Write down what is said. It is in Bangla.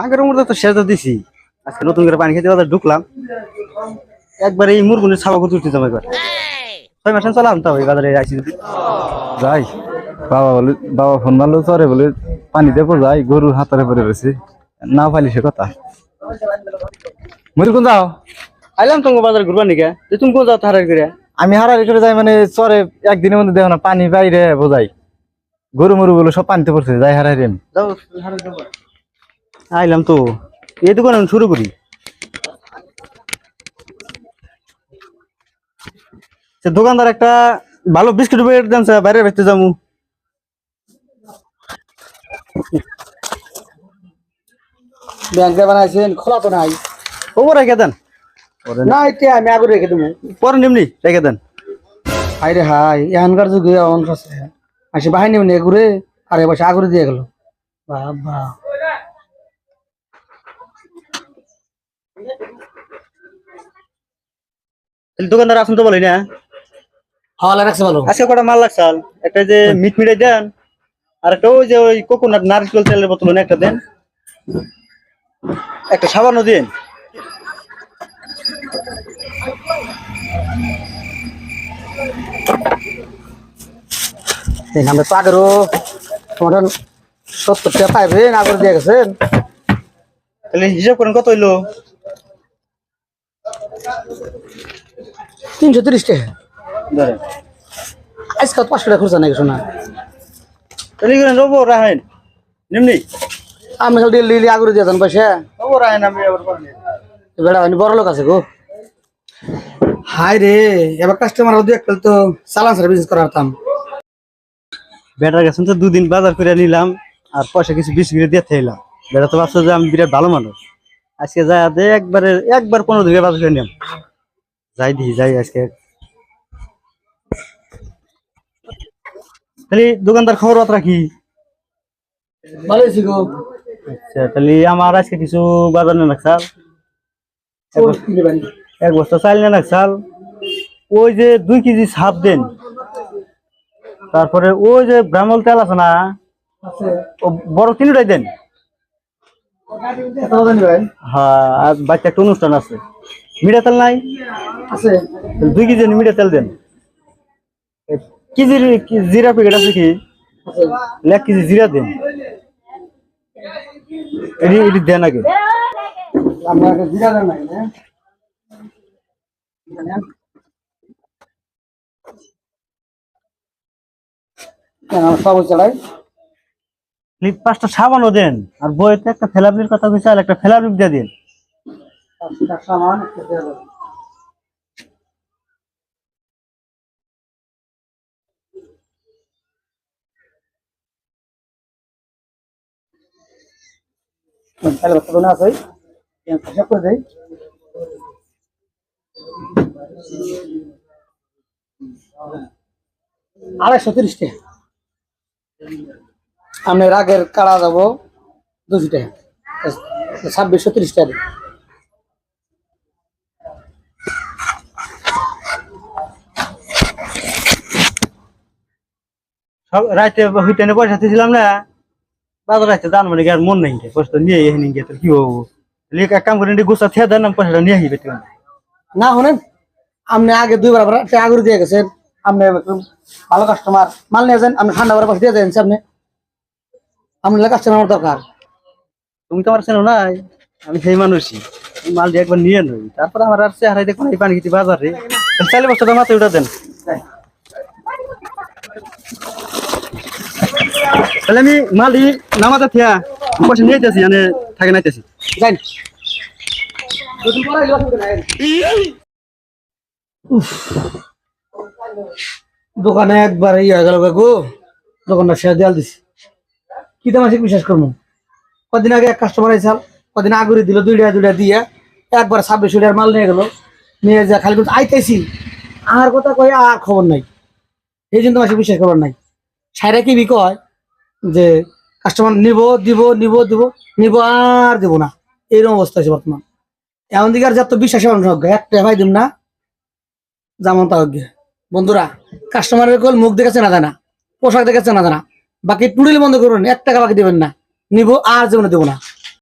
আগের মধ্যে তো সেটা দিছি। আজকে নতুন করে পানি খেতে বাজার ঢুকলাম, একবার এই মুরগুনের ছাপা করতে উঠতে যাবো। এবার 6 মাস চলাম তো এই বাজারে আইসি যাই বাবা ফোন মারলো চরে বলে পানি দেবো যাই গরু হাতারে পরে রয়েছে না পাইলি সে কথা মরি কোন যাও আইলাম তোমার বাজারে ঘুরবার নিকে। তুমি কোন যাও হারাই করে? আমি হারারি করে যাই মানে চরে একদিনের মধ্যে দেখো না পানি বাইরে বোঝাই গরু মরু গুলো সব পানিতে পড়ছে যাই হারাই আমি যাও হারাই যাবো। আইলাম তো এই দোকান শুরু করি। দোকানদার একটা ভালো বিস্কুট প্যাকেট দেন, বাইরে বেচতে যাবো। ব্যাংকে বানাইছেন খোলা তো নাই। ওপর রেখে দেন, না এটা আমি আগে রেখে দেবো। পরে নিমনি রেখে দেন। হাই রে হাই এখানকার যুগে অনেক আছে আসে বাহিনী নিয়ে ঘুরে আর এবার আগুরে দিয়ে গেল। বাবা দোকানদার আসুন তো বলি না। হাওয়া রাখছে ভালো। আজকে কটা মাল লাগছাল, একটা যে মিট মিটাই দেন, আর একটা ওই যে ওই কোকোনাট নারকেল তেলের বোতল একটা দেন, একটা সাবানও দিন। আমরা তো আগেরও তোমার 70 টাকা পাইবেন আগুরে দিয়ে গেছেন। তাহলে হিসাব করেন কত হইলো? 330 টাকা। ধরেন আজকাল 500 টাকা খরচা নাই শোনা। তাহলে নবো রাহেন নিমনি আমি খালি ডেলি আগুরে দিয়ে দেন পয়সা। নবো রাহেন আমি আবার বেড়া হয়নি বড় লোক আছে গো। হাই রে এবার কাস্টমার দু একটা তো চালান সারা বিজনেস করাতাম। বেটার গেছেন তো 2 দিন বাজার করে নিলাম আর পয়সা কিছু বিস্কুট দিয়ে থাইলাম। বেটা তো ভাবছে যে আমি বিরাট ভালো মানুষ। আজকে যাই দে একবার 15 দিকে বাজার করে নিলাম। যাই আজকে। তাহলে দোকানদার খবর বার্তা কি? ভালো আছি গো। আচ্ছা তাহলে আমার আজকে কিছু বাজার না রাখছাল, 1 বস্তা চাল না রাখছাল, ওই যে 2 কেজি ছাপ দেন, তারপরে ওই যে ব্রাহ্মল তেল আছে না ও বড় 3টাই দেন। হ্যাঁ আর বাচ্চা একটা অনুষ্ঠান আছে, মিঠা তেল নাই আছে 2 কেজি মিঠা তেল দেন। কেজির জিরা প্যাকেট আছে কি? 1 কেজি জিরা দেন। এটি দেন আগে। আমরা জিরা দেন নাই না। কেন সব চালাই 5টা সাবানও দেন, আর বইতে একটা ফেলাবলির কথা কইছে, আর একটা ফেলাবলি দিয়ে দিন। সামান তাহলে বাচ্চা না আছে হিসাব করে দেই। 230 টাকা। আপনার আগের কাড়া যাবো 200 টাকা, 2630 টাকা। রাইতে হুইটেনে পয়সা দিয়েছিলাম না, বাজার রাইতে দান মানে আর মন নেই, পয়সা নিয়ে এসে গিয়ে তোর কি হবো। এক কাম করে গুছা থেকে দেন, পয়সাটা নিয়ে আসি বেতন। না শোনেন আপনি আগে 2বার আগুরে দিয়ে গেছেন। আপনি ভালো কাস্টমার মাল নিয়ে যান, আপনি ঠান্ডা করে পাশে দিয়ে যান। আপনি আপনার কাস্টমার দরকার। তুমি তো আমার চেনো নাই, আমি সেই মানুষই। মাল দিয়ে একবার নিয়ে নই, তারপর আমার আর চেহারাই দেখুন এই পানি খেতে বাজারে 4 বছরটা মাথায় উঠা দেন। তাহলে আমি মালি নামাতে থিয়া পয়সা নিয়ে যাচ্ছি, মানে থাকে নাইতেছি যাই দোকানে একবার ইয়ে গেল গো, দোকানটা শেষ দেয়াল দিছি। কি তো মাসিক বিশ্বাস করবো। কদিন আগে এক কাস্টমার আইসাল, কদিন আগুরি দিল 2টা দিয়ে একবার 26 টাকার মাল নিয়ে গেল, নিয়ে যা খালি আইতেছি আর কথা কয়ে আর খবর নাই। এই জন্য মাসিক বিশ্বাস করবার নাই। সাইরা কি কয় যে কাস্টমার নিব আর দিব না, এইরকম অবস্থা আছে বর্তমান। এমন দিকে আর যত বিশ্বাস একটা ভাই দিম না যেমন তা বন্ধুরা। কাস্টমারের কল মুখ দেখে চেনা যায় না, পোশাক দেখে চেনা যায় না। বাকি টুডিল বন্ধ করুন, 1 টাকা বাকি দেবেন না, নিব আর জীবনে দেবো না।